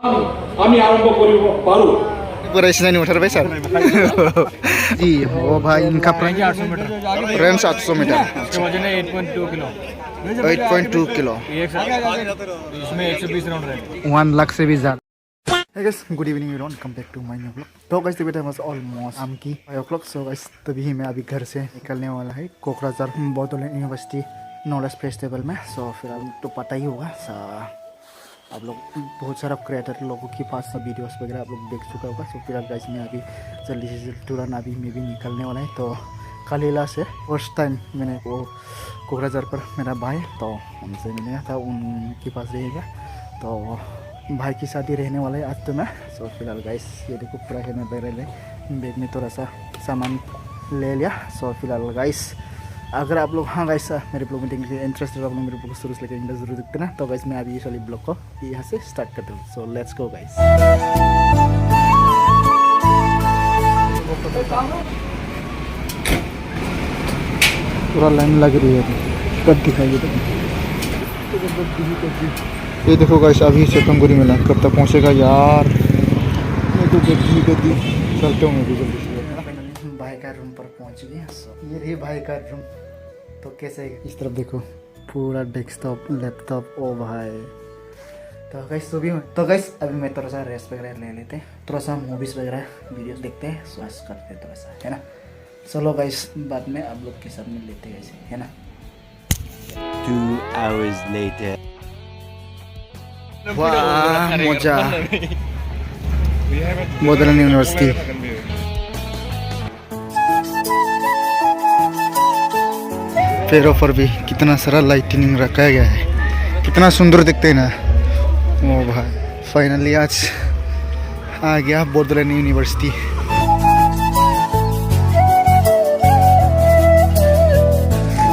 আমি আরম্ভ করিব পারো नहीं उठा भाई सर जी वो भाई इनका प्राइस 800 मीटर रेंज 800 मीटर वजन है 8.2 किलो 8.2 किलो इसमें 120 राउंड रहेगा 1 लाख से भी ज्यादा Hey guys, good evening everyone. Come back to my new vlog. तो guys the time was almost शाम की 5 o'clock. So guys तभी मैं अभी घर से निकलने वाला है कोकराझार बौद्धलेंड यूनिवर्सिटी नॉलेज फेस्टिवल में. सो फिर अभी तो पता ही होगा आप लोग बहुत सारा क्रिएटर लोगों के पास वीडियोस वगैरह आप लोग देख चुका होगा. सो फिर गाइस मैं अभी जल्दी से तुरंत अभी मैं भी निकलने वाला है. तो कलीला से फर्स्ट टाइम मैंने वो कोकराझार पर मेरा भाई तो उनसे मिलना था, उनके पास रहेगा. तो भाई की शादी रहने वाला है आज तो मैं. सो फिलहाल गाइस ये देखो पूरा है मैं बैग में थोड़ा सा सामान ले लिया. सो फिलहाल गाइस अगर आप लोग हाँ गाइस मेरे ब्लॉग में देखने के इंटरेस्टेड आप लोग मेरे ब्लॉग शुरू से लेकर इंटरेस्ट जरूर देखते ना. तो गाइस मैं अभी इस वाली ब्लॉग को यहाँ से स्टार्ट करता हूँ. So let's go guys. पूरा लाइन लग रही है कब दिखाइए. ये देखो गाइस अभी से टंगुरी मिला कब तक पहुँचेगा यार. मैं तो गद्दी चलते हूँ मैं भी जल्दी से. भाई का रूम पर पहुँच गए. ये रही भाई का रूम. तो कैसे इस तरफ देखो पूरा डेस्कटॉप लैपटॉप ओ भाई. तो गाइस अभी मैं थोड़ा सा रेस्ट वगैरह ले लेते हैं, थोड़ा सा मूवीज़ वगैरह वीडियोस देखते हैं, स्वास्थ्य करते हैं थोड़ा सा है ना. चलो गाइस बाद में आप लोग के साथ में लेते हैं ऐसे है ना. 2 hours later. वाह मजा बौद्धलेंड यूनिवर्सिटी. पैरों पर भी कितना सारा लाइटिनिंग रखा गया है, कितना सुंदर दिखते हैं ना. ओ भाई फाइनली आज आ गया बौद्धलेंड यूनिवर्सिटी.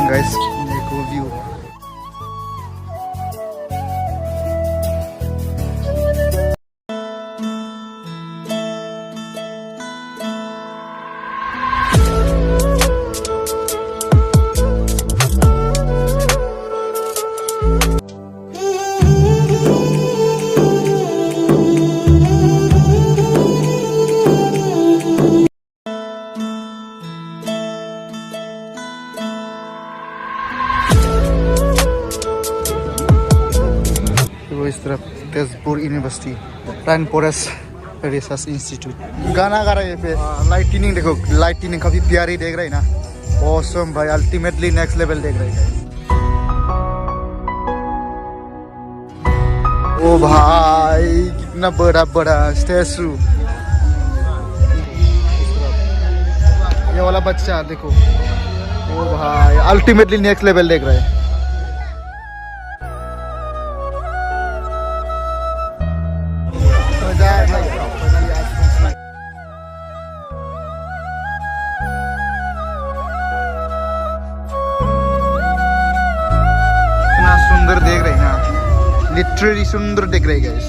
गाइस देखो व्यू. इस तरफ तेजपुर यूनिवर्सिटी रैन फॉरेस्ट रिसर्च इंस्टीट्यूट. गाना गा रहे पे लाइटिनिंग देखो, लाइटिनिंग काफी प्यारी देख रहे हैं ना. ऑसम भाई अल्टीमेटली नेक्स्ट लेवल देख रहे हैं. ओ भाई कितना बड़ा बड़ा स्टैचू. ये वाला बच्चा देखो ओ भाई अल्टीमेटली नेक्स्ट लेवल देख रहे हैं. सुंदर देख रहे हैं ना, लिटरली सुंदर देख रहे हैं गाइस.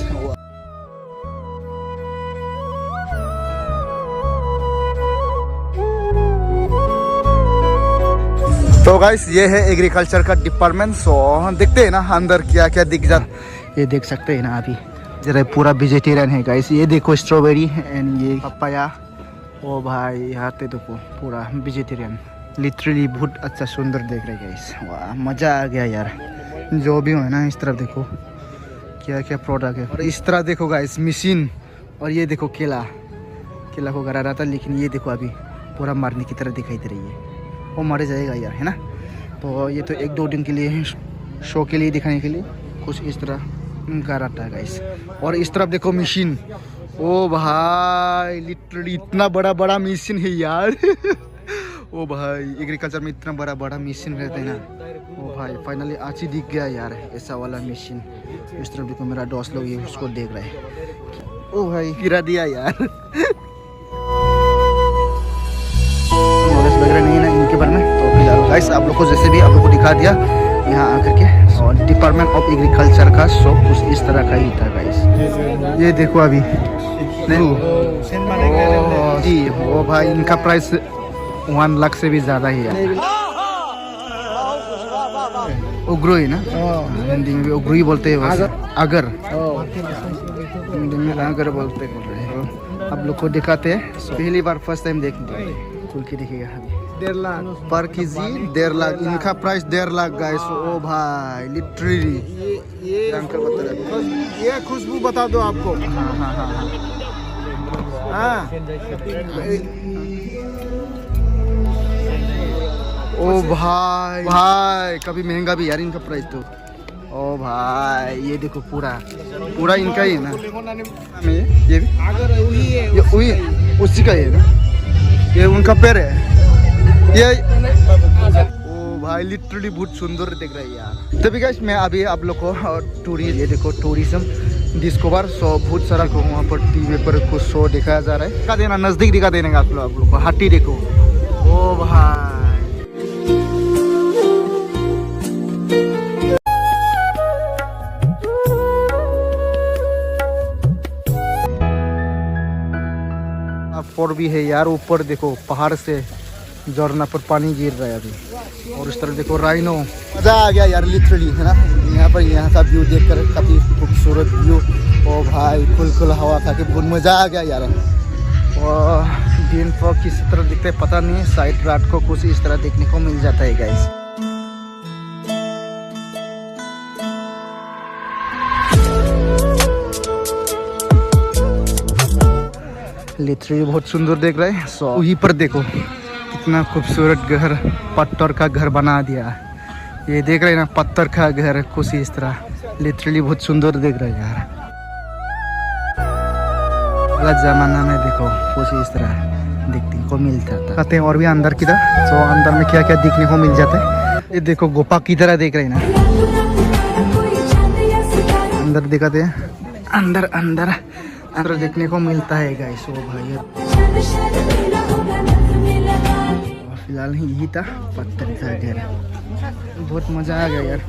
तो गाइस ये है एग्रीकल्चर का डिपार्टमेंट. सो देखते हैं ना अंदर क्या क्या दिख जाता. ये देख सकते हैं ना अभी जरा पूरा वेजिटेरियन है गाइस. ये देखो स्ट्रॉबेरी एंड ये पपाया. ओ भाई यहाँ पे देखो पूरा वेजिटेरियन, लिटरली बहुत अच्छा सुंदर देख रहे गाइस. वाह मजा आ गया यार. जो भी हो है ना इस तरफ देखो क्या क्या प्रोडक्ट है. और इस तरह देखो गाइस मशीन. और ये देखो केला को गरा रहा था, लेकिन ये देखो अभी पूरा मारने की तरह दिखाई दे रही है. वो मर जाएगा यार है ना. तो ये तो 1-2 दिन के लिए शो के लिए दिखाने के लिए कुछ इस तरह गरा था गाइस. और इस तरफ देखो मशीन. ओ भाई लिटरली इतना बड़ा बड़ा मशीन है यार. ओ भाई एग्रीकल्चर में इतना बड़ा बड़ा मशीन रहता है ना. ओ भाई फाइनली आज ही दिख गया यार ऐसा वाला मशीन. इस तरफ देखो मेरा दोस्त लोग ये उसको देख रहे हैं. ओ भाई गिरा दिया यार. नॉलेज वगैरह नहीं है ना इनके बारे में. तो फिलहाल गाइस आप लोग को जैसे भी आप लोग को दिखा दिया यहाँ आकर के. और डिपार्टमेंट ऑफ एग्रीकल्चर का शो कुछ इस तरह का ही था गाइस. ये देखो अभी जी ओ भाई इनका प्राइस 1 लाख से भी ज़्यादा ही है. उग्रो ही ना, हिंदी में भी उग्रो ही बोलते हैं वैसे। अगर हिंदी में अगर बोल रहे हैं। आप लोग को दिखाते हैं, पहली बार फर्स्ट टाइम देख खुल के देखिएगा अभी। 1.5 लाख पर केजी, 1.5 लाख, इनका प्राइस 1.5 लाख गाइस। ओ भाई लिटरली ये अंकल बता रहे, ये खुशबू बता दो आपको। हाँ हाँ हाँ हाँ। ओ भाई भाई कभी महंगा भी यार इनका प्राइस तो। ओ भाई ये देखो पूरा पूरा इनका ही है ना, ये भी ये वही उसी का ही है ना, ये उनका पेड़ है ये। ओ भाई लिटरली बहुत सुंदर दिख रहा है यार। तभी गाइस मैं अभी आप लोग को टूरिस्ट, ये देखो टूरिज्म डिस्कवर शो, बहुत सारा को वहाँ पर टीवी पर कुछ शो दिखाया जा रहा है। दिखा देना, नजदीक दिखा देने का आप लोग को। हाथी देखो, ओ भाई पर भी है यार। ऊपर देखो पहाड़ से झरना पर पानी गिर रहा है अभी, और इस तरफ देखो राइनो। मजा आ गया यार लिटरली, है ना। यहाँ का व्यू देखकर काफी खूबसूरत व्यू। ओ भाई खुल हवा खा के बहुत मजा आ गया यार। और दिन पर किस तरह दिखते है पता नहीं, शायद रात को कुछ इस तरह देखने को मिल जाता है गाइस। लिटरली बहुत सुंदर देख रहे हैं। सो वहीं पर देखो कितना खूबसूरत घर, पत्थर का घर बना दिया। ये देख रहे हैं ना, पत्थर का घर कुछ इस तरह। लिटरली बहुत सुंदर देख रहे हैं यार। अगला जमाना में देखो कुछ इस तरह देखने को मिलता था। कहते हैं और भी अंदर की तरह। सो अंदर में क्या क्या देखने को मिल जाता है, ये देखो गुफा की तरह देख रहे हैं ना। अंदर दिखाते हैं, अंदर अंदर अंदर देखने को मिलता है गाइस। ओ भाई फिलहाल यही था पत्थर का घर। बहुत मजा आ गया यार।